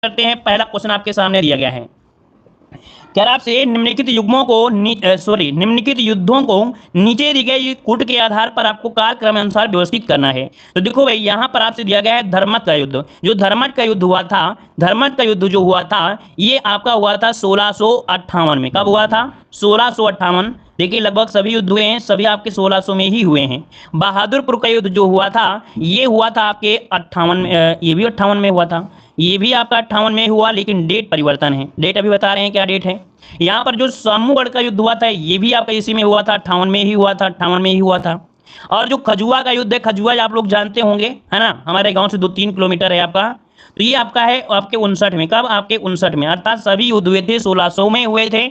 करते हैं। पहला क्वेश्चन आपके सामने दिया गया है, कह रहा आपसे निम्नलिखित युग्मों को निम्नलिखित युद्धों को नीचे दिए गए कूट के आधार पर आपको कालक्रम अनुसार व्यवस्थित करना है। तो देखो भाई यहाँ पर आपसे दिया गया है धर्मत का युद्ध। जो धर्मत का युद्ध हुआ था, धर्मत का युद्ध जो हुआ था ये आपका हुआ था 1658 में। कब हुआ था? 1658। देखिए लगभग सभी युद्ध हुए हैं, सभी आपके 1600 में ही हुए हैं। बहादुरपुर का युद्ध जो हुआ था ये हुआ था आपके 58 में, ये भी 58 में हुआ था, ये भी आपका 58 में हुआ, लेकिन डेट परिवर्तन है। डेट अभी बता रहे हैं क्या डेट है। यहाँ पर जो सामूगढ़ का युद्ध हुआ था ये भी आपका इसी में हुआ था, 58 में ही हुआ था, 58 में ही हुआ था। और जो खजुआ का युद्ध है, खजुआ आप लोग जानते होंगे है ना, हमारे गांव से 2-3 किलोमीटर है आपका, तो ये आपका है आपके 59 में। कब? आपके 59 में। अर्थात सभी युद्ध हुए थे 1600 में हुए थे,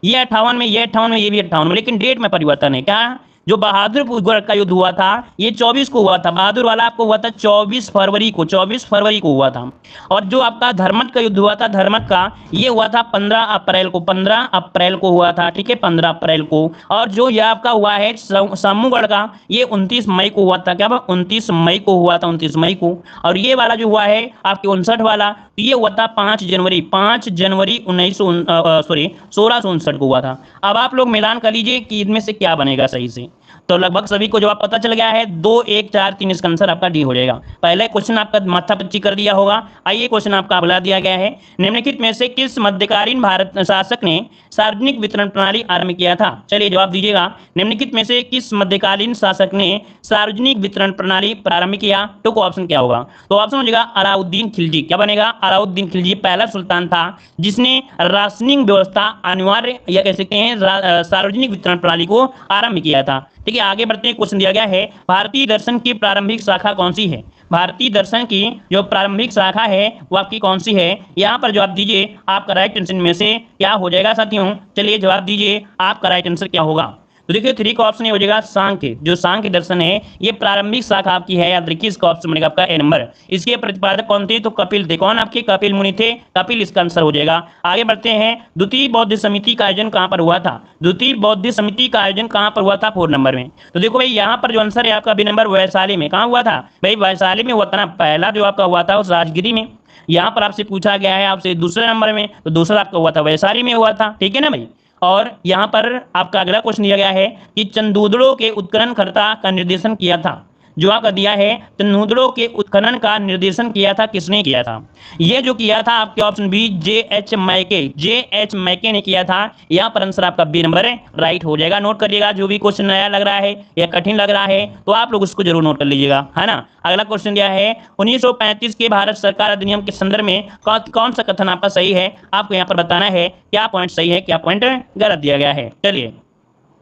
ये 58 में, ये 58 में, ये भी 58 में, लेकिन डेट में परिवर्तन है। क्या? जो बहादुरपुर का युद्ध हुआ था ये 24 को हुआ था, बहादुर वाला आपको हुआ था 24 फरवरी को, 24 फरवरी को हुआ था। और जो आपका धर्मत का युद्ध हुआ था, धर्मत का ये हुआ था 15 अप्रैल को, 15 अप्रैल को हुआ था, ठीक है, 15 अप्रैल को। और जो ये आपका हुआ है सामूगढ़ का ये 29 मई को हुआ था। क्या? 29 मई को हुआ था, 29 मई को। और ये वाला जो हुआ है आपके 59 वाला ये हुआ था 5 जनवरी, 5 जनवरी 1659 को हुआ था। अब आप लोग मिलान कर लीजिए कि इनमें से क्या बनेगा सही से। तो लगभग सभी को जवाब पता चल गया है, 2, 1, 4, 3 इसका आंसर आपका डी हो जाएगा। पहले क्वेश्चन आपका माथा पच्ची कर दिया होगा। आइए क्वेश्चन आपका अगला दिया गया है, निम्नलिखित में से किस मध्यकालीन भारत शासक ने सार्वजनिक वितरण प्रणाली आरंभ किया था? चलिए जवाब दीजिएगा, निम्नलिखित में से किस मध्यकालीन शासक ने सार्वजनिक वितरण प्रणाली प्रारंभ किया? तो ऑप्शन क्या होगा? तो ऑप्शन हो जाएगा अलाउद्दीन खिलजी। क्या बनेगा? अलाउद्दीन खिलजी पहला सुल्तान था जिसने राशनिंग व्यवस्था अनिवार्य या कह सकते हैं सार्वजनिक वितरण प्रणाली को आरंभ किया था। ठीक है, आगे बढ़ते हैं। क्वेश्चन दिया गया है, भारतीय दर्शन की प्रारंभिक शाखा कौन सी है? भारतीय दर्शन की जो प्रारंभिक शाखा है वो आपकी कौन सी है? यहाँ पर जवाब दीजिए, आपका राइट आंसर में से क्या हो जाएगा साथियों? चलिए जवाब दीजिए, आपका राइट आंसर क्या होगा? तो देखिए 3 का ऑप्शन हो जाएगा सांख्य। जो सांख्य दर्शन है ये प्रारंभिक शाखा आपकी है, याद रखिए इसका ऑप्शन बनेगा आपका ए नंबर। इसके प्रतिपादक कौन थे? तो कपिल थे। कौन? आपके कपिल मुनि थे, कपिल इसका आंसर हो जाएगा। आगे बढ़ते हैं, द्वितीय बौद्ध समिति का आयोजन कहां पर हुआ था? द्वितीय बौद्ध समिति का आयोजन कहां पर हुआ था? 4 नंबर में। तो देखो भाई यहाँ पर जो आंसर है आपका बी नंबर, वैशाली में। कहां हुआ था भाई? वैशाली में हुआ था ना। पहला जो आपका हुआ था उस राजगिरी में, यहाँ पर आपसे पूछा गया है आपसे दूसरे नंबर में, तो दूसरा आपका हुआ था वैशाली में हुआ था। ठीक है ना भाई। और यहाँ पर आपका अगला क्वेश्चन दिया गया है कि चंदूदड़ों के उत्खननकर्ता का निर्देशन किया था। जो आपका दिया है चंदूदड़ों के उत्खनन का निर्देशन किया था, किसने किया था? ये जो किया था आपके ऑप्शन बी J.H. मैके, J.H. मैके ने किया था। यहाँ पर आंसर आपका बी नंबर है, राइट हो जाएगा। नोट करिएगा, जो भी क्वेश्चन नया लग रहा है या कठिन लग रहा है तो आप लोग उसको जरूर नोट कर लीजिएगा, है ना। अगला क्वेश्चन दिया है 1935 के भारत सरकार अधिनियम के संदर्भ में कौन सा कथन आपका सही है? आपको यहाँ पर बताना है क्या पॉइंट सही है, क्या पॉइंट गलत दिया गया है। चलिए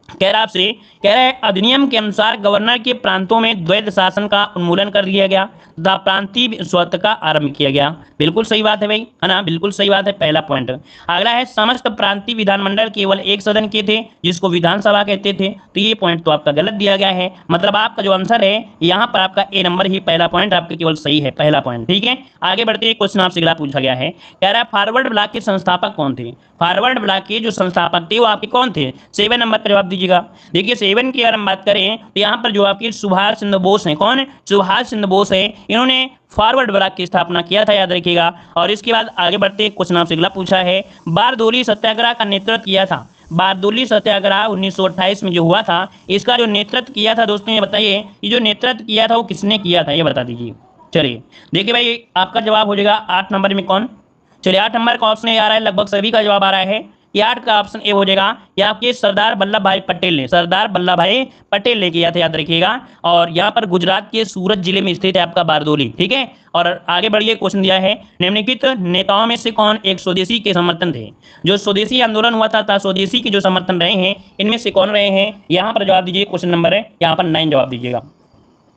कह रहा है अधिनियम के अनुसार गवर्नर के प्रांतों में द्वैध शासन का उन्मूलन कर दिया गया तथा प्रांतीय स्वत का आरंभ किया गया। बिल्कुल सही बात है भाई, है ना, बिल्कुल सही बात है, पहला पॉइंट। अगला है समस्त प्रांतीय विधानमंडल केवल एक सदन के थे जिसको विधानसभा कहते थे, तो ये पॉइंट तो आपका गलत दिया गया है। मतलब आपका जो आंसर है यहाँ पर आपका ए नंबर ही पहला पॉइंट आपका केवल सही है, पहला पॉइंट। ठीक है, आगे बढ़ते हैं। क्वेश्चन आपसे अगला पूछा गया है, कह रहा है फॉरवर्ड ब्लॉक के संस्थापक कौन थे? फॉरवर्ड ब्लॉक के जो संस्थापक थे वो आपके कौन थे? 7 नंबर का जवाब दीजिएगा। देखिए 7 की अगर हम बात करें तो यहाँ पर जो आपके सुभाष चंद्र बोस हैं, कौन? सुभाष चंद्र बोस है, इन्होंने फॉरवर्ड ब्लॉक की स्थापना किया था, याद रखिएगा। और इसके बाद आगे बढ़ते क्वेश्चन आपसे अगला पूछा है, बारदोली सत्याग्रह का नेतृत्व किया था। बारदोली सत्याग्रह 1928 में जो हुआ था, इसका जो नेतृत्व किया था दोस्तों ये बताइए, ये जो नेतृत्व किया था वो किसने किया था, ये बता दीजिए। चलिए देखिए भाई आपका जवाब हो जाएगा 8 नंबर में। कौन? चलिए 8 नंबर का ऑप्शन आ रहा है, लगभग सभी का जवाब आ रहा है। ये 8 का ऑप्शन ए हो जाएगा, ये आपके सरदार वल्लभ भाई पटेल ने, सरदार वल्लभ भाई पटेल ने किया था, याद रखिएगा। और यहाँ पर गुजरात के सूरत जिले में स्थित है आपका बारदोली। ठीक है, और आगे बढ़िए। क्वेश्चन दिया है निम्नलिखित नेताओं में से कौन एक स्वदेशी के समर्थन थे? जो स्वदेशी आंदोलन हुआ था स्वदेशी के जो समर्थन रहे हैं इनमें से कौन रहे हैं? यहाँ पर जवाब दीजिए, क्वेश्चन नंबर है यहाँ पर 9 जवाब दीजिएगा।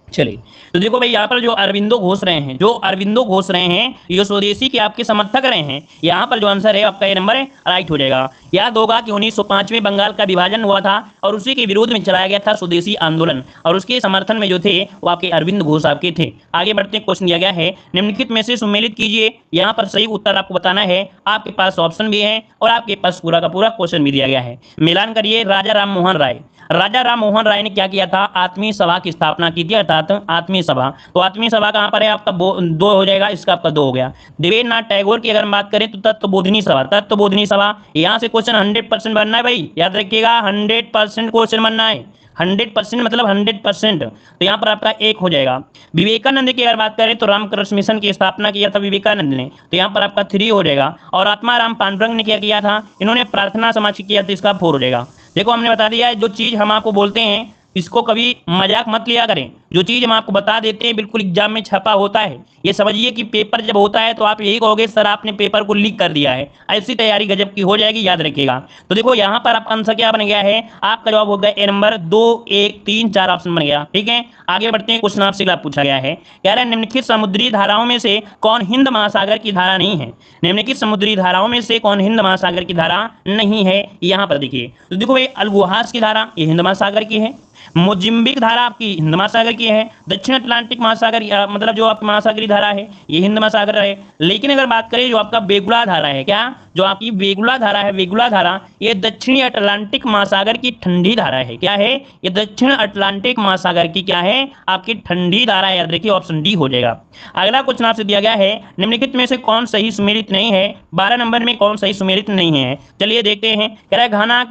चलिए तो देखो भाई यहाँ पर जो अरविंदो घोष रहे हैं, जो अरविंदो घोष रहे हैं ये स्वदेशी के आपके समर्थक रहे हैं। यहाँ पर जो आंसर है आपका ये नंबर है, राइट हो जाएगा। याद होगा कि 1905 में बंगाल का विभाजन हुआ था और उसी के विरोध में चलाया गया था स्वदेशी आंदोलन, और उसके समर्थन में जो थे वो आपके अरविंद घोष आपके थे। आगे बढ़ते क्वेश्चन दिया गया है, निम्नलिखित में से सम्मिलित कीजिए। यहाँ पर सही उत्तर आपको बताना है, आपके पास ऑप्शन भी है और आपके पास पूरा का पूरा क्वेश्चन भी दिया गया है। मिलान करिए। राजा राम मोहन राय, राजा राम मोहन राय ने क्या किया था? आत्मीय सभा की स्थापना की थी, अर्थात साथ आत्मीय सभा, तो आत्मीय सभा कहाँ पर है आपका, दो हो जाएगा, इसका आपका दो हो गया। देवेंद्रनाथ टैगोर की अगर हम बात करें तो तत्वबोधिनी सभा, तत्वबोधिनी सभा, यहाँ से क्वेश्चन 100% बनना है भाई, याद रखिएगा 100% क्वेश्चन बनना है, 100% मतलब 100%, तो यहाँ पर आपका एक हो जाएगा। विवेकानंद की अगर बात करें तो रामकृष्ण मिशन की स्थापना किया था विवेकानंद ने, तो यहाँ पर आपका 3 हो जाएगा। और आत्माराम पांडुरंग ने क्या किया था, इन्होंने प्रार्थना समाज किया था, इसका 4 हो जाएगा। देखो हमने बता दिया है, जो चीज हम आपको बोलते हैं इसको कभी मजाक मत लिया करें, जो चीज हम आपको बता देते हैं बिल्कुल एग्जाम में छपा होता है, ये समझिए कि पेपर जब होता है तो आप यही कहोगे सर आपने पेपर को लीक कर दिया है, ऐसी तैयारी गजब की हो जाएगी, याद रखिएगा। तो देखो यहाँ पर आपका आंसर क्या बन गया है, आपका जवाब हो गया ए नंबर 2 1 3 4 ऑप्शन बन गया। ठीक है, आगे बढ़ते हैं, क्वेश्चन आपसे पूछा गया है, कह रहा है निम्नलिखित समुद्री धाराओं में से कौन हिंद महासागर की धारा नहीं है, निम्नलिखित समुद्री धाराओं में से कौन हिंद महासागर की धारा नहीं है, यहाँ पर देखिए। तो देखो भाई अल्गोहास की धारा ये हिंद महासागर की है, मोजिम्बिक धारा आपकी हिंद महासागर की है, दक्षिण अटलांटिक महासागर मतलब जो आपकी महासागरीय धारा है ये हिंद महासागर है। लेकिन अगर बात करें जो आपका वेगुला धारा है, क्या जो आपकी वेगुला धारा है, वेगुला धारा ये दक्षिणी अटलांटिक महासागर की ठंडी धारा है, क्या है ये दक्षिण अटलांटिक महासागर की क्या है आपकी ठंडी धारा है, याद रखिए ऑप्शन डी हो जाएगा। अगला क्वेश्चन आपसे दिया गया है निम्नलिखित में से कौन सही सुमेलित नहीं है, 12 नंबर में कौन सही सुमेलित नहीं है, चलिए देखते हैं। कह रहा है घाना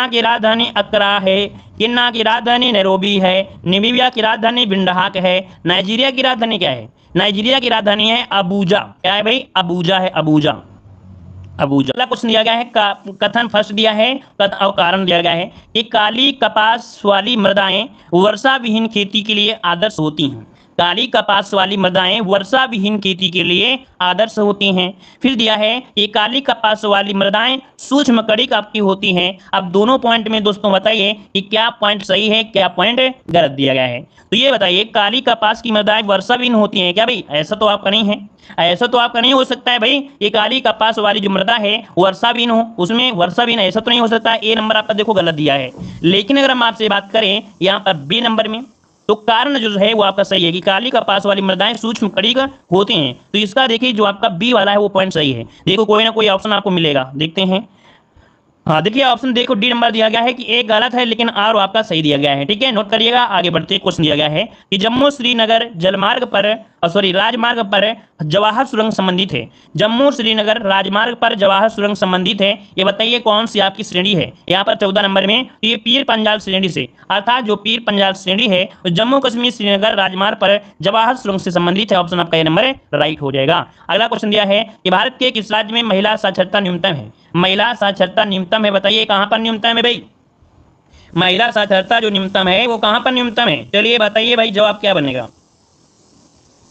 की राजधानी अक्रा है, किन्ना की राजधानी नैरोबी है, नामीबिया की राजधानी विंडहाक है, नाइजीरिया की राजधानी क्या है, नाइजीरिया की राजधानी है अबूजा, क्या है भाई अबूजा है, अबूजा। अगला क्वेश्चन दिया गया है कथन फर्स्ट दिया है और कारण दिया गया है कि काली कपास वाली मृदाएं वर्षा विहीन खेती के लिए आदर्श होती हैं, काली कपास वाली मृदाएं वर्षा विहीन खेती के लिए आदर्श होती हैं। फिर दिया है कि काली कपास वाली मृदाएं सूक्ष्म कणिक आपकी होती हैं। अब दोनों पॉइंट में दोस्तों बताइए कि क्या पॉइंट सही है क्या पॉइंट गलत दिया गया है। तो ये बताइए काली कपास की मृदाएं वर्षा विहीन होती हैं क्या भाई, ऐसा तो आपका नहीं है, ऐसा तो आपका नहीं हो सकता है भाई, ये काली कपास वाली जो मृदा है वर्षा विहीन हो, उसमें वर्षा विहीन ऐसा तो नहीं हो सकता। ए नंबर आपका देखो गलत दिया है। लेकिन अगर हम आपसे बात करें यहाँ पर बी नंबर में, तो कारण जो है वो आपका सही है कि काली कपास वाली मृदाएं सूक्ष्म कणिक होते हैं, तो इसका देखिए जो आपका बी वाला है वो पॉइंट सही है। देखो कोई ना कोई ऑप्शन आपको मिलेगा, देखते हैं। हाँ देखिए ऑप्शन देखो डी नंबर दिया गया है कि एक गलत है लेकिन आर आपका सही दिया गया है। ठीक है, नोट करिएगा। आगे बढ़ते क्वेश्चन दिया गया है कि जम्मू श्रीनगर जलमार्ग पर राजमार्ग पर जवाहर सुरंग संबंधित है, जम्मू श्रीनगर राजमार्ग पर जवाहर सुरंग संबंधित है, ये बताइए कौन सी आपकी श्रेणी है। यहाँ पर 14 नंबर में ये पीर पंजाल श्रेणी से, अर्थात जो पीर पंजाल श्रेणी है जम्मू कश्मीर श्रीनगर राजमार्ग पर जवाहर सुरंग से संबंधित है। ऑप्शन आपका ये नंबर राइट हो जाएगा। अगला क्वेश्चन दिया है कि भारत के किस राज्य में महिला साक्षरता न्यूनतम है, महिला साक्षरता न्यूनतम है, बताइए कहां पर न्यूनतम है भाई, महिला साक्षरता जो न्यूनतम है वो कहां पर न्यूनतम है, चलिए बताइए भाई जवाब क्या बनेगा।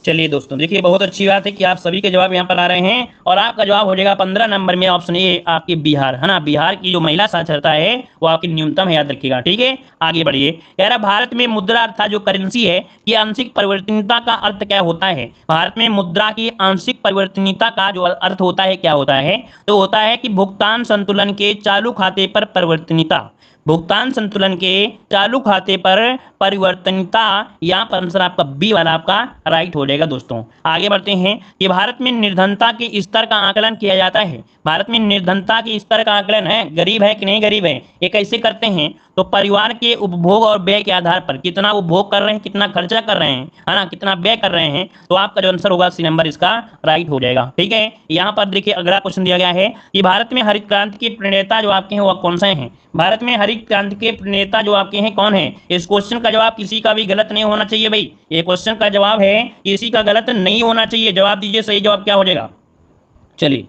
चलिए दोस्तों देखिए बहुत अच्छी बात है कि आप सभी के जवाब यहाँ पर आ रहे हैं और आपका जवाब हो जाएगा 15 नंबर में ऑप्शन ए आपके बिहार है ना, बिहार की जो महिला साक्षरता है वो आपकी न्यूनतम है, याद रखिएगा। ठीक है, आगे बढ़िए। कह रहा भारत में मुद्रा अर्थात जो करेंसी है कि आंशिक परिवर्तनीयता का अर्थ क्या होता है, भारत में मुद्रा की आंशिक परिवर्तनीयता का जो अर्थ होता है क्या होता है, तो होता है कि भुगतान संतुलन के चालू खाते पर परिवर्तनीयता, भुगतान संतुलन के चालू खाते पर परिवर्तनीयता, यहाँ पर आंसर आपका बी वाला आपका राइट हो जाएगा। दोस्तों आगे बढ़ते हैं कि भारत में निर्धनता के स्तर का आकलन किया जाता है, भारत में निर्धनता के स्तर का आकलन है, गरीब है कि नहीं गरीब है, ये कैसे करते हैं, तो परिवार के उपभोग और व्यय के आधार पर, कितना उपभोग कर रहे हैं, कितना खर्चा कर रहे हैं, है ना, कितना व्यय कर रहे हैं, तो आपका जो आंसर होगा सी नंबर इसका राइट हो जाएगा। ठीक है, यहाँ पर देखिए अगला क्वेश्चन दिया गया है कि भारत में हरित क्रांति के प्रणेता जो आपके हैं वो कौन से हैं, भारत में हरित क्रांति के प्रणेता जो आपके हैं कौन है। इस क्वेश्चन का जवाब किसी का भी गलत नहीं होना चाहिए भाई, ये क्वेश्चन का जवाब है किसी का गलत नहीं होना चाहिए, जवाब दीजिए सही जवाब क्या हो जाएगा। चलिए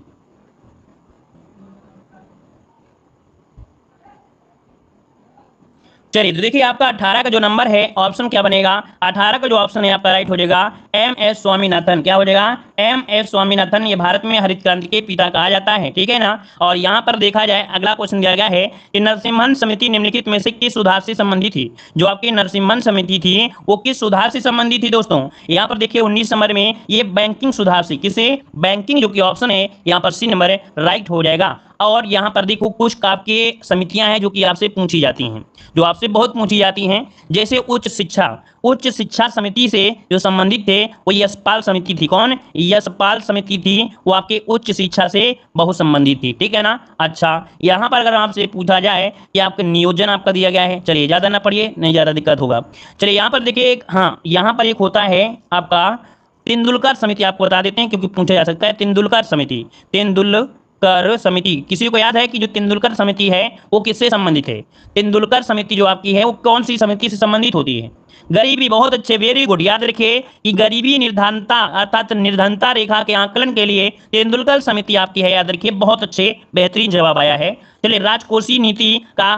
चलिए तो देखिए आपका 18 का जो नंबर है ऑप्शन क्या बनेगा, 18 का जो ऑप्शन है आपका राइट हो जाएगा एम एस स्वामीनाथन, क्या हो जाएगा एम एस स्वामीनाथन, ये भारत में हरित क्रांति के पिता कहा जाता है। ठीक है ना, और यहाँ पर देखा जाए अगला क्वेश्चन दिया गया है कि नरसिम्हन समिति निम्नलिखित में से किस सुधार से संबंधित थी, जो आपकी नरसिम्हन समिति थी वो किस सुधार से संबंधित थी। दोस्तों यहाँ पर देखिए 19 नंबर में ये बैंकिंग सुधार से, किसे बैंकिंग, जो कि ऑप्शन है यहाँ पर सी नंबर राइट हो जाएगा। और यहाँ पर देखो कुछ आपके समितियां हैं जो कि आपसे पूछी जाती हैं, जो आपसे बहुत पूछी जाती हैं, जैसे उच्च शिक्षा समिति से जो संबंधित थे वो यशपाल समिति थी। कौन? यशपाल समिति थी, वो आपके उच्च शिक्षा से बहुत संबंधित थी, ठीक है ना। अच्छा, यहाँ पर अगर आपसे पूछा जाए कि आपका नियोजन आपका दिया गया है, चलिए ज्यादा ना पढ़िए, नहीं ज्यादा दिक्कत होगा। चलिए यहाँ पर देखिए एक, हाँ यहाँ पर एक होता है आपका तेंदुलकर समिति, आपको बता देते हैं क्योंकि पूछा जा सकता है। तेंदुलकर समिति, तेंदुलकर समिति, किसी को याद है कि जो तेंदुलकर समिति है वो किससे संबंधित है? तेंदुलकर समिति जो आपकी है वो कौन सी समिति से संबंधित होती है? गरीबी, बहुत अच्छे, वेरी गुड। याद रखिए कि गरीबी निर्धनता अर्थात निर्धनता रेखा के आकलन के लिए तेंदुलकर समिति आपकी है, याद रखिए। बहुत अच्छे, बेहतरीन जवाब आया है। चलिए राजकोषीय नीति का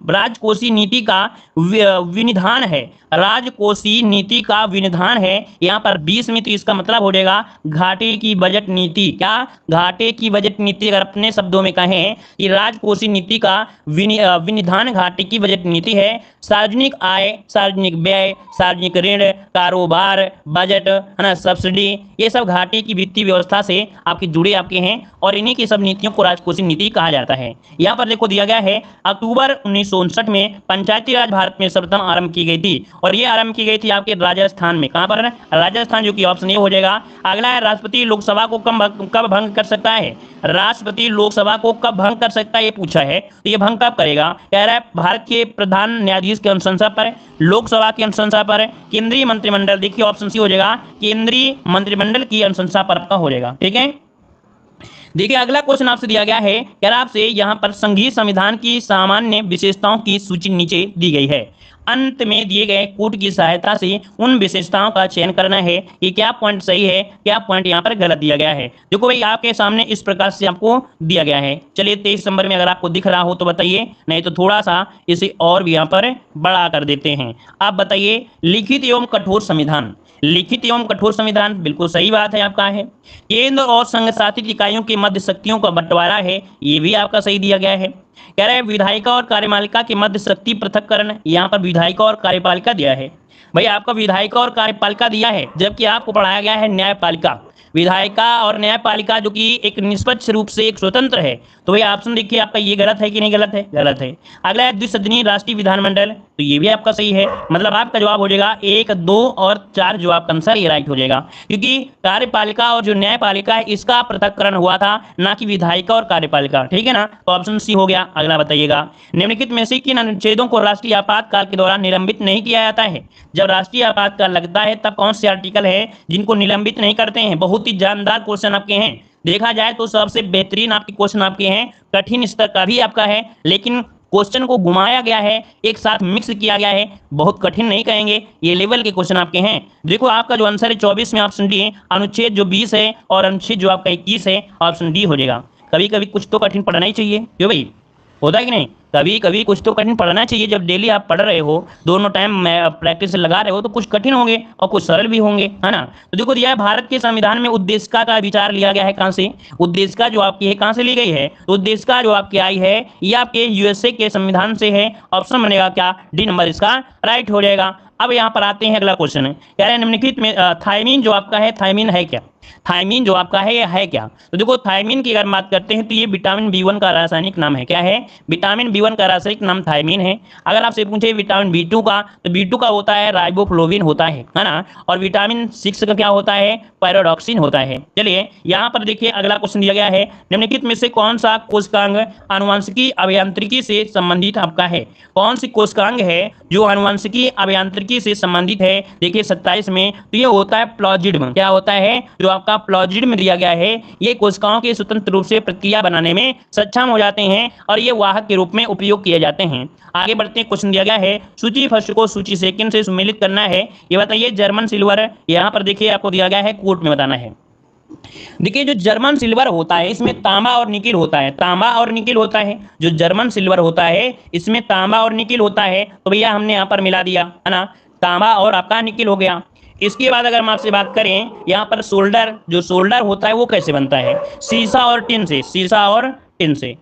राजकोषीय नीति का विनिधान है, राजकोषीय नीति का विनिधान है यहाँ पर 20 समिति, इसका मतलब हो जाएगा घाटे की बजट नीति। क्या? घाटे की बजट नीति। अगर अपने शब्दों में कहें कि राजकोषीय नीति का विनिधान घाटे की बजट नीति है। सार्वजनिक आय, सार्वजनिक व्यय, सार्वजनिक ऋण, कारोबार, बजट, है ना, सब्सिडी, ये सब घाटे की वित्तीय व्यवस्था से आपके जुड़े आपके हैं और इन्हीं की सब नीतियों को राजकोषीय नीति कहा जाता है। यहाँ पर देखो दिया गया है अक्टूबर 1959 में पंचायती राज भारत में सर्वप्रथम आरंभ की गई थी और ये आरंभ की गई थी आपके राजस्थान में। कहाँ पर? राजस्थान, जो कि ऑप्शन ए हो जाएगा। अगला है राष्ट्रपति लोकसभा को कब भंग कर सकता है? राष्ट्रपति लोकसभा को कब भंग कर सकता है ये पूछा है, तो ये भंग कब करेगा? कह रहा है भारत के प्रधान न्यायाधीश की अनुशंसा पर, लोकसभा की अनुशंसा पर, केंद्रीय मंत्रिमंडल, देखिए ऑप्शन सी हो जाएगा, केंद्रीय मंत्रिमंडल की अनुशंसा पर आपका हो जाएगा, ठीक है। देखिए अगला क्वेश्चन आपसे दिया गया है, कह रहा आपसे यहाँ पर संघीय संविधान की सामान्य विशेषताओं की सूची नीचे दी गई है। अंत में दिए गए कोड की सहायता से उन विशेषताओं का चयन करना है कि क्या पॉइंट सही है, क्या पॉइंट यहाँ पर गलत दिया गया है। देखो भाई आपके सामने इस प्रकार से आपको दिया गया है। चलिए 23 नंबर में अगर आपको दिख रहा हो तो बताइए, नहीं तो थोड़ा सा इसे और भी यहाँ पर बड़ा कर देते हैं। आप बताइए, लिखित एवं कठोर संविधान, लिखित एवं कठोर संविधान, बिल्कुल सही बात है आपका है। केंद्र और संघ शासित इकाइयों के मध्य शक्तियों का बंटवारा है, ये भी आपका सही दिया गया है। कह रहा है विधायिका और कार्यपालिका के मध्य शक्ति पृथक्करण, यहाँ पर विधायिका और कार्यपालिका दिया है। भाई आपका विधायिका और कार्यपालिका दिया है, जबकि आपको पढ़ाया गया है न्यायपालिका। विधायिका और न्यायपालिका जो कि एक निष्पक्ष रूप से एक स्वतंत्र है, तो ये ऑप्शन देखिए आपका ये गलत है कि नहीं? गलत है, गलत है। अगला है द्विसदनीय राष्ट्रीय विधानमंडल, तो ये भी आपका सही है। मतलब आपका जवाब हो जाएगा 1, 2 और 4 जो आपका आंसर ये राइट हो जाएगा, क्योंकि कार्यपालिका और जो न्यायपालिका है इसका पृथक्करण हुआ था, ना कि विधायिका और कार्यपालिका, ठीक है ना। तो ऑप्शन सी हो गया। अगला बताइएगा, निम्नलिखित में से किन अनुच्छेदों को राष्ट्रीय आपातकाल के दौरान निलंबित नहीं किया जाता है? जब राष्ट्रीय आपातकाल लगता है तब कौन से आर्टिकल है जिनको निलंबित नहीं करते हैं? बहुत ही जानदार क्वेश्चन आपके हैं, देखा जाए तो सबसे बेहतरीन आपके क्वेश्चन आपके हैं, कठिन स्तर का भी आपका है, लेकिन क्वेश्चन को घुमाया गया है, एक साथ मिक्स किया गया है, बहुत कठिन नहीं कहेंगे, ये लेवल के क्वेश्चन आपके हैं। देखो आपका जो आंसर है 24 में ऑप्शन डी, अनुच्छेद जो 20 है और अनुच्छेद जो आपका 21 है, ऑप्शन डी हो जाएगा। कभी कभी कुछ तो कठिन पढ़ना ही चाहिए, क्यों भाई, होता है कि नहीं? कभी कभी कुछ तो कठिन पढ़ना चाहिए। जब डेली आप पढ़ रहे हो, दोनों टाइम प्रैक्टिस लगा रहे हो, तो कुछ कठिन होंगे और कुछ सरल भी होंगे, है ना। तो देखो दिया है भारत के संविधान में उद्देशिका का विचार लिया गया है, कहाँ से? उद्देशिका जो आपकी है कहाँ से ली गई है? तो उद्देशिका जो आपकी आई है ये आपके यूएसए के संविधान से है। ऑप्शन बनेगा क्या? डी नंबर इसका राइट हो जाएगा। अब यहाँ पर आते हैं, अगला क्वेश्चन है, कह रहे हैं निम्नलिखित में थायमीन जो आपका है, थायमीन है क्या? थायमीन जो आपका है ये है क्या? तो देखो थायमीन की अगर बात करते हैं तो ये विटामिन B1 का रासायनिक नाम है। क्या है? विटामिन B1 का रासायनिक नाम थायमीन है। अगर आपसे पूछे विटामिन B2 का, तो B2 का होता है राइबोफ्लोविन होता है ना। और विटामिन 6 का क्या होता है? पैराडॉक्सिन होता है। चलिए यहाँ पर देखिए अगला क्वेश्चन दिया गया है, निम्नलिखित में से कौन सा कोशिकांग आनुवंशिकी अभियांत्रिकी से संबंधित आपका है? कौन सी कोशिकांग है जो आनुवंशिकी अभियांत्रिकी से संबंधित है? देखिए 27 में, तो ये होता है प्लाजिड्म। क्या होता है? जो आपका प्लाजिड्म दिया गया है, ये कोशिकाओं के स्वतंत्र रूप से प्रतिक्रिया बनाने में सक्षम हो जाते हैं और ये वाहक के रूप में उपयोग किए जाते हैं। आगे बढ़ते हैं, क्वेश्चन दिया गया है सूची फर्स्ट को सूची सेकंड से सम्मिलित करना है। ये बताइए जर्मन सिल्वर, यहाँ पर देखिए आपको दिया गया है, कोट में बताना है। देखिए जो जर्मन सिल्वर होता है इसमें तांबा और निकिल होता है, तांबा और निकिल होता है। जो जर्मन सिल्वर होता है इसमें तांबा और निकिल होता है, तो भैया हमने यहाँ पर मिला दिया, है ना, तांबा और आपका निकिल हो गया। इसके बाद अगर हम आपसे बात करें, यहाँ पर सोल्डर, जो सोल्डर होता है वो कैसे बनता है? शीशा और टिन से, शीशा और टिन से,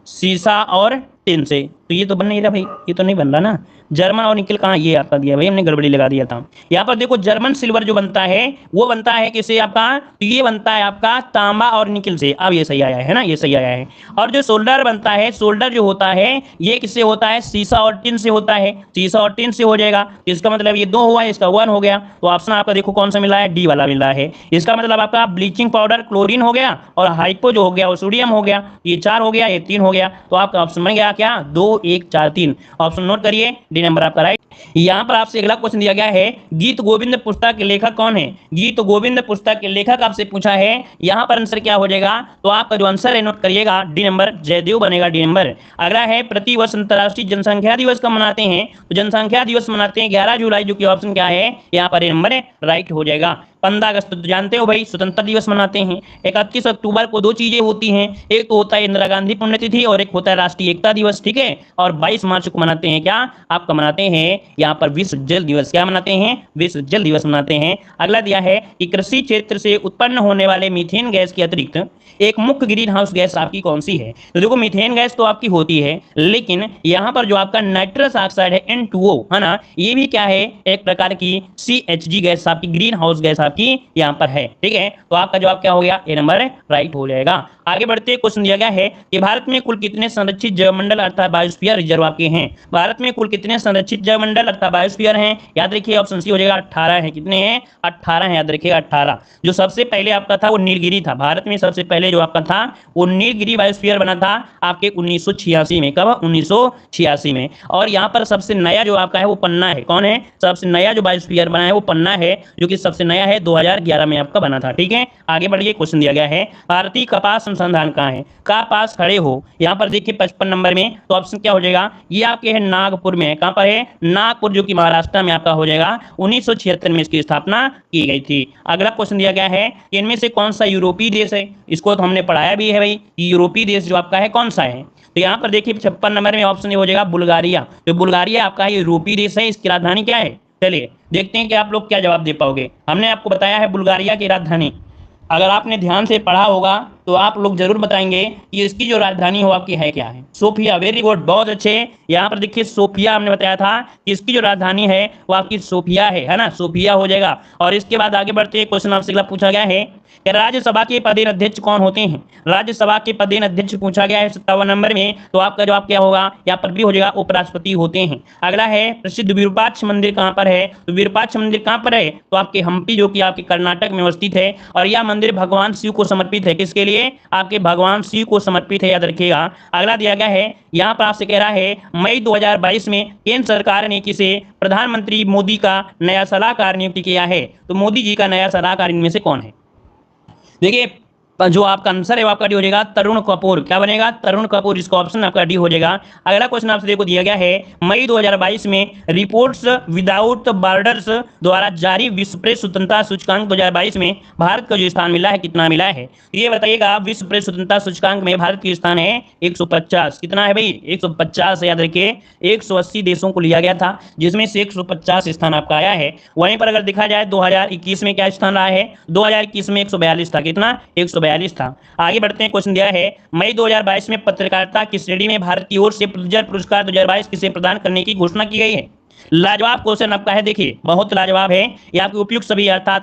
शीशा और टिन से। तो ये तो बन नहीं रहा भाई, ये तो नहीं बन रहा ना। जर्मन और निकल कहाँ, ये आपका दिया भाई, हमने गड़बड़ी लगा दिया था। यहाँ पर देखो जर्मन सिल्वर जो बनता है वो बनता है किससे आपका, तो ये बनता है आपका तांबा और निकल से। अब ये सही आया है ना, ये सही आया है। और जो सोल्डर बनता है, सोल्डर जो होता है ये किससे होता है, सीसा और टिन से होता है। सीसा और टिन से हो जाएगा, इसका मतलब ये 2 हुआ, इसका 1 हो गया। तो ऑप्शन आपका देखो कौन सा मिला है, डी वाला मिला है। इसका मतलब आपका ब्लीचिंग पाउडर क्लोरीन हो गया, और हाइपो जो हो गया वो सोडियम हो गया। ये 4 हो गया, ये 3 हो गया। तो आपका ऑप्शन बन गया क्या, 2 1 4 3। ऑप्शन नोट करिए, डी नंबर आपका राइट। यहाँ पर आपसे अगला क्वेश्चन दिया गया है, गीत गोविंद पुस्तक के लेखक कौन है। गीत गोविंद पुस्तक के लेखक आपसे पूछा है। यहाँ पर आंसर क्या हो जाएगा, तो आपका जो आंसर है नोट करिएगा, डी नंबर जयदेव बनेगा, डी नंबर। अगला है, प्रतिवर्ष अंतर्राष्ट्रीय जनसंख्या दिवस कब मनाते हैं, तो जनसंख्या दिवस मनाते हैं 11 जुलाई, जो कि ऑप्शन क्या है यहाँ पर नंबर राइट हो जाएगा। 15 अगस्त तो जानते हो भाई स्वतंत्रता दिवस मनाते हैं। 31 अक्टूबर को 2 चीजें होती हैं, एक तो होता है इंदिरा गांधी पुण्यतिथि और एक होता है राष्ट्रीय एकता दिवस, ठीक है। और 22 मार्च को मनाते हैं क्या, आपका मनाते हैं यहाँ पर विश्व जल दिवस। क्या मनाते हैं, विश्व जल दिवस मनाते हैं। अगला दिया है कि कृषि क्षेत्र से उत्पन्न होने वाले मीथेन गैस के अतिरिक्त एक मुख्य ग्रीन हाउस गैस आपकी कौन सी है। तो देखो मीथेन गैस तो आपकी होती है, लेकिन यहाँ पर जो आपका नाइट्रस ऑक्साइड है N2O है ना, ये भी क्या है, एक प्रकार की CHG गैस आपकी ग्रीन हाउस गैस आपकी यहाँ पर है, ठीक है। तो आपका जवाब क्या हो गया, ए नंबर राइट हो जाएगा। आगे बढ़ते क्वेश्चन दिया गया है कि भारत में कुल कितने संरक्षित जैवमंडल अर्थात बायोस्फीयर रिजर्व आपके हैं। भारत में कुल कितने संरक्षित जैवमंडल अर्थात बायोस्फीयर हैं, याद रखिए ऑप्शन सी हो जाएगा 18 है। कितने हैं, 18 है, याद रखिएगा 18। जो सबसे पहले आपका था वो नीलगिरी था, भारत में सबसे पहले जो आपका था वो नीलगिरी बायोस्फीयर बना था आपके 1986 में। कब, 1986 में। और यहाँ पर सबसे नया जो आपका है वो पन्ना है। कौन है, सबसे नया जो बायोस्फीयर बना है वो पन्ना है, जो कि सबसे नया है 2011 में आपका बना था, ठीक है। आगे बढ़िए, क्वेश्चन दिया गया है, भारतीय कपास संस्थान कहाँ है, का पास खड़े हो। यहाँ पर देखिए 55 नंबर में, तो ऑप्शन क्या हो जाएगा, ये आपके है नागपुर में। कहाँ पर है, नागपुर, जो कि महाराष्ट्र में आपका हो जाएगा। 1976 में इसकी स्थापना की गई थी। अगला क्वेश्चन दिया गया है कि इनमें से कौन सा यूरोपीय देश है, इसको तो हमने पढ़ाया भी है भाई, यूरोपीय देश जो आपका है कौन सा है। तो यहाँ पर देखिए 56 नंबर में ऑप्शन हो जाएगा बुल्गारिया। तो बुल्गारिया आपका यूरोपीय देश है, इसकी राजधानी क्या है। चलिए देखते हैं कि आप लोग क्या जवाब दे पाओगे। हमने आपको बताया है बुल्गारिया की राजधानी, अगर आपने ध्यान से पढ़ा होगा तो आप लोग जरूर बताएंगे कि इसकी जो राजधानी हो आपकी है क्या है। सोफिया, वेरी गुड, बहुत अच्छे। यहाँ पर देखिए सोफिया हमने बताया था कि इसकी जो राजधानी है वो आपकी सोफिया है ना, सोफिया हो जाएगा। और इसके बाद आगे बढ़ते हैं, क्वेश्चन आपसे अगला पूछा गया है कि राज्यसभा के पदेन अध्यक्ष कौन होते हैं। राज्यसभा के पदेन अध्यक्ष पूछा गया है 57 नंबर में। तो आपका जवाब क्या होगा, यहाँ पर भी हो जाएगा उपराष्ट्रपति होते हैं। अगला है, प्रसिद्ध विरूपाक्ष मंदिर कहाँ पर है। तो विरूपाक्ष मंदिर कहाँ पर है, तो आपके हम्पी, जो कि आपके कर्नाटक में अवस्थित है। और यह मंदिर भगवान शिव को समर्पित है। किसके लिए, आपके भगवान शिव को समर्पित है, याद रखिएगा। अगला दिया गया है, यहाँ पर आपसे कह रहा है मई 2022 में केंद्र सरकार ने किसे प्रधानमंत्री मोदी का नया सलाहकार नियुक्त किया है। तो मोदी जी का नया सलाहकार इनमें से कौन है। देखिए जो आपका आंसर है वो आपका डी हो जाएगा तरुण कपूर। क्या बनेगा, तरुण कपूर, इसका ऑप्शन आपका डी हो जाएगा। अगला क्वेश्चन आपसे देखो दिया गया है, मई 2022 में रिपोर्ट्स विदाउट बॉर्डर्स द्वारा जारी विश्व प्रेस स्वतंत्रता सूचकांक 2022 में भारत का जो स्थान मिला है कितना मिला है। ये बताइएगा, विश्व प्रेस स्वतंत्रता सूचकांक में भारत की स्थान है 150। कितना है भाई, 150 याद रखिए। 180 देशों को लिया गया था, जिसमें से 150 स्थान आपका आया है। वहीं पर अगर देखा जाए 2021 में क्या स्थान रहा है, 2021 में 142 था। कितना, 142 था। आगे बढ़ते हैं, क्वेश्चन दिया है, मई 2022 में पत्रकारिता की श्रेणी में भारत की ओर से पुलित्जर पुरस्कार 2022 किसे प्रदान करने की घोषणा की गई है। लाजवाब क्वेश्चन आपका है, देखिए बहुत लाजवाब है। ये आपके उपयुक्त सभी अर्थात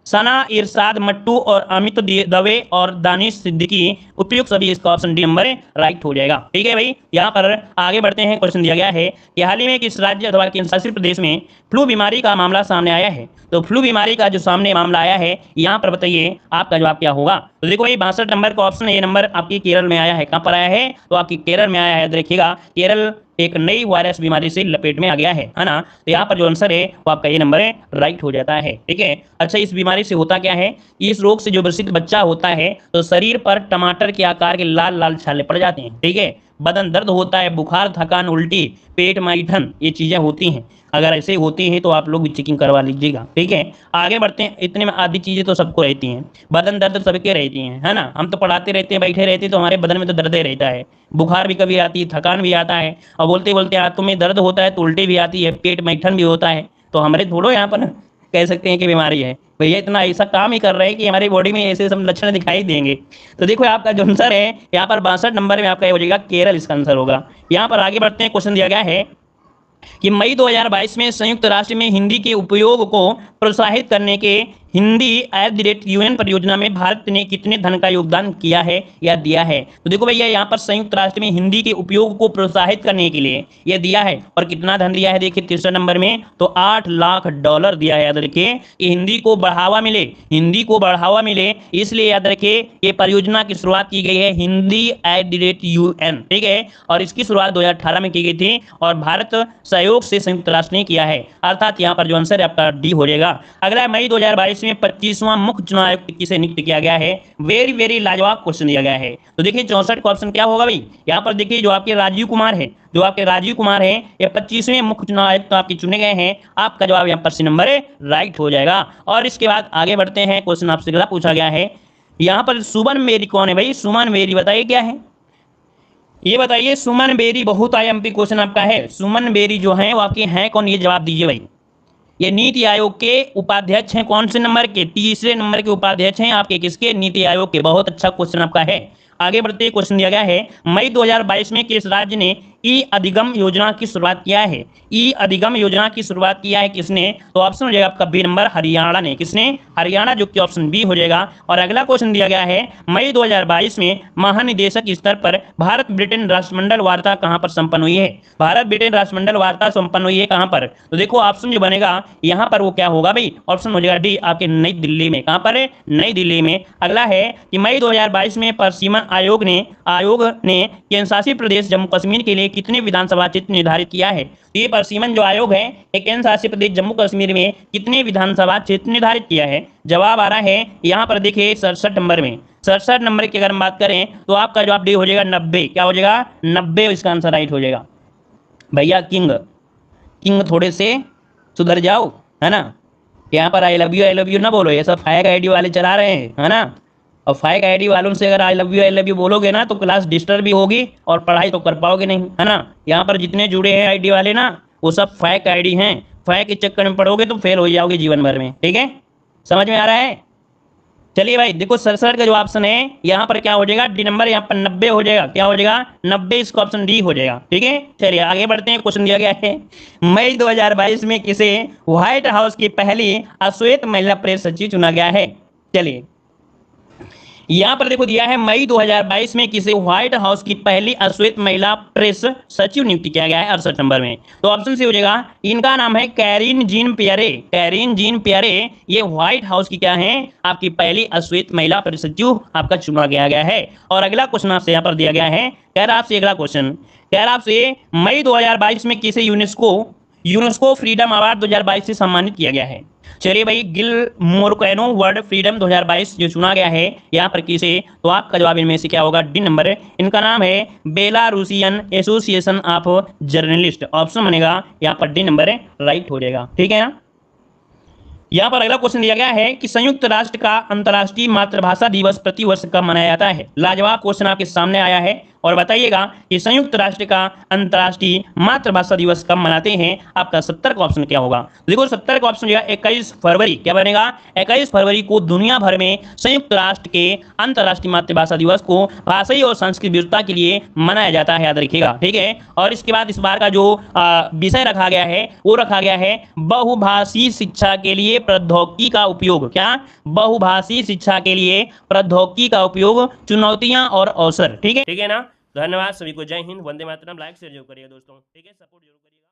सना इरशाद मट्टू और अमित दवे और दानिश सिद्दीकी, उपयुक्त सभी, इसका ऑप्शन डी नंबर राइट हो जाएगा, ठीक है भाई। यहाँ पर आगे बढ़ते हैं, क्वेश्चन दिया गया है कि हाल ही में किस राज्य अथवा केंद्र शासित प्रदेश में फ्लू बीमारी का मामला सामने आया है। तो फ्लू बीमारी का जो सामने मामला आया है, यहाँ पर बताइए आपका जवाब क्या होगा। तो देखो भाई 62 नंबर का ऑप्शन, ये नंबर आपकी केरल में आया है। कहाँ पर आया है, तो आपकी केरल में आया है। देखिएगा केरल एक नई वायरस बीमारी से लपेट में आ गया है ना। तो यहाँ पर जो आंसर है वो आपका ये नंबर है राइट हो जाता है, ठीक है। अच्छा, इस बीमारी से होता क्या है, इस रोग से जो प्रसिद्ध बच्चा होता है तो शरीर पर टमाटर के आकार के लाल लाल छाले पड़ जाते हैं, ठीक है। बदन दर्द होता है, बुखार, थकान, उल्टी, पेट में ऐंठन, ये चीजें होती हैं। अगर ऐसे होती हैं तो आप लोग भी चेकिंग करवा लीजिएगा, ठीक है। आगे बढ़ते हैं, इतने में आधी चीजें तो सबको रहती हैं, बदन दर्द सबके रहती हैं, है ना। हम तो पढ़ाते रहते हैं, बैठे रहते हैं, तो हमारे बदन में तो दर्द ही रहता है। बुखार भी कभी आती है, थकान भी आता है, और बोलते बोलते हाथों में दर्द होता है तो उल्टी भी आती है, पेट में ऐंठन भी होता है। तो हमारे थोड़ो यहाँ पर कह सकते हैं कि बीमारी है। भैया इतना ऐसा काम ही कर रहे हैं कि हमारी बॉडी में ऐसे सब लक्षण दिखाई देंगे। तो देखो आपका जो आंसर है यहाँ पर 62 नंबर में आपका ये हो जाएगा केरल, इसका आंसर होगा। यहाँ पर आगे बढ़ते हैं, क्वेश्चन दिया गया है कि मई 2022 में संयुक्त राष्ट्र में हिंदी के उपयोग को प्रोत्साहित करने के हिंदी@UN परियोजना में भारत ने कितने धन का योगदान किया है या दिया है। तो देखो भैया यहाँ पर संयुक्त राष्ट्र में हिंदी के उपयोग को प्रोत्साहित करने के लिए यह दिया है, और कितना धन दिया है देखिए 63 नंबर में, तो $8 लाख दिया है। याद रखिए कि हिंदी को बढ़ावा मिले, हिंदी को बढ़ावा मिले, इसलिए याद रखिए ये परियोजना की शुरुआत की गई है हिंदी@UN, ठीक है। और इसकी शुरुआत 2018 में की गई थी और भारत सहयोग से संयुक्त राष्ट्र ने किया है, अर्थात यहाँ पर जो आंसर है आपका डी हो जाएगा। अगला मई 2022 में 25वां मुख्य चुनाव आयुक्त किसे नियुक्त किया गया है। वेरी वेरी लाजवाब क्वेश्चन दिया गया है। तो देखिए 64 का ऑप्शन क्या होगा भाई, यहाँ पर देखिए जो आपके राजीव कुमार है, जो आपके राजीव कुमार है ये 25वें मुख्य चुनाव आयुक्त आपके चुने गए हैं। आपका जवाब यहाँ पर सी नंबर राइट हो जाएगा। और इसके बाद आगे बढ़ते हैं, क्वेश्चन आपसे अगला पूछा गया है, यहाँ पर सुमन बेरी कौन है भाई। सुमन बेरी बताइए क्या है, ये बताइए। सुमन बेरी बहुत IMP क्वेश्चन आपका है। सुमन बेरी जो है वो आपके हैं कौन, ये जवाब दीजिए भाई। ये नीति आयोग के उपाध्यक्ष हैं, कौन से नंबर के, तीसरे नंबर के उपाध्यक्ष हैं आपके किसके, नीति आयोग के। बहुत अच्छा क्वेश्चन आपका है। आगे बढ़ते क्वेश्चन दिया गया है, मई 2022 में किस राज्य ने ई अधिगम योजना की शुरुआत किया है। ई अधिगम योजना की शुरुआत किया है किसने, तो ऑप्शन हो जाएगा आपका बी नंबर, हरियाणा ने। किसने, हरियाणा, जो कि ऑप्शन बी हो जाएगा। और अगला क्वेश्चन दिया गया है, मई 2022 में महानिदेशक स्तर पर भारत ब्रिटेन राष्ट्रमंडल वार्ता कहां पर संपन्न हुई है। भारत ब्रिटेन राष्ट्रमंडल वार्ता संपन्न हुई है कहां पर, तो देखो ऑप्शन जो बनेगा यहां पर वो क्या होगा भाई, ऑप्शन हो जाएगा डी, आपके नई दिल्ली में। कहां पर है, नई दिल्ली में। अगला है कि मई 2022 में परिसीमन आयोग ने केंद्र शासित प्रदेश जम्मू कश्मीर के लिए कितने विधानसभा क्षेत्र निर्धारित किया है। तो ये परिसीमन जो आयोग है केंद्र शासित प्रदेश जम्मू कश्मीर में कितने विधानसभा क्षेत्र निर्धारित किया है। जवाब आ रहा है यहाँ पर देखिए 67 नंबर में। 67 नंबर की अगर हम बात करें तो आपका जवाब डी हो जाएगा 90। क्या हो जाएगा, 90, इसका आंसर राइट हो जाएगा। भैया किंग थोड़े से सुधर जाओ, है ना। यहाँ पर आई लव यू ना बोलो, ये सब फेक आईडी वाले चला रहे हैं, है ना। और फेक आईडी वालों से अगर आई लव यू बोलोगे ना तो क्लास डिस्टर्ब भी होगी और पढ़ाई तो कर पाओगे नहीं, है ना। यहाँ पर जितने जुड़े हैं आईडी वाले ना वो सब फेक आईडी हैं। फेक के चक्कर में पढ़ोगे तो फेल हो जाओगे जीवन भर में, ठीक है। समझ में आ रहा है। चलिए भाई देखो 67 का जो ऑप्शन है यहाँ पर क्या हो जाएगा, डी नंबर, यहाँ पर 90 हो जाएगा। क्या हो जाएगा, 90, इसका ऑप्शन डी हो जाएगा, ठीक है। चलिए आगे बढ़ते हैं, क्वेश्चन दिया गया है, मई 2022 में किसे व्हाइट हाउस की पहली अश्वेत महिला प्रेस सचिव चुना गया है। चलिए यहाँ पर देखो दिया है, मई 2022 में किसे व्हाइट हाउस की पहली अश्वेत महिला प्रेस सचिव नियुक्त किया गया है 68 नंबर में। तो ऑप्शन से हो जाएगा, इनका नाम है कैरीन जीन पियरे। कैरीन जीन पियरे ये व्हाइट हाउस की क्या है, आपकी पहली अश्वेत महिला प्रेस सचिव आपका चुना गया है। और अगला क्वेश्चन आपसे यहाँ पर दिया गया है, कह रहा आपसे अगला क्वेश्चन कह रहा आपसे, मई 2022 में किसे यूनेस्को फ्रीडम अवार्ड 2022 से सम्मानित किया गया है। चलिए भाई, गिल मोरकैनो वर्ल्ड फ्रीडम 2022 जो चुना गया है यहाँ पर किसे, तो आपका जवाब इनमें से क्या होगा, डी नंबर। इनका नाम है Belarusian association of journalist. Option बनेगा यहाँ पर डी नंबर राइट हो जाएगा, ठीक है ना। यहाँ पर अगला क्वेश्चन दिया गया है कि संयुक्त राष्ट्र का अंतर्राष्ट्रीय मातृभाषा दिवस प्रतिवर्ष कब मनाया जाता है। लाजवाब क्वेश्चन आपके सामने आया है और बताइएगा कि संयुक्त राष्ट्र का अंतर्राष्ट्रीय मातृभाषा दिवस कब मनाते हैं। आपका 70 का ऑप्शन क्या होगा, देखो 70 का ऑप्शन जो है 21 फरवरी। क्या बनेगा, 21 फरवरी को दुनिया भर में संयुक्त राष्ट्र के अंतर्राष्ट्रीय मातृभाषा दिवस को भाषाई और सांस्कृतिक विविधता के लिए मनाया जाता है, याद रखिएगा, ठीक है। और इसके बाद इस बार का जो विषय रखा गया है वो रखा गया है बहुभाषी शिक्षा के लिए प्रौद्योगिकी का उपयोग। क्या, बहुभाषी शिक्षा के लिए प्रौद्योगिकी का उपयोग, चुनौतियां और अवसर, ठीक है ना। धन्यवाद सभी को, जय हिंद, वंदे मातरम। लाइक शेयर जरूर करिएगा दोस्तों, ठीक है, सपोर्ट जरूर करिएगा।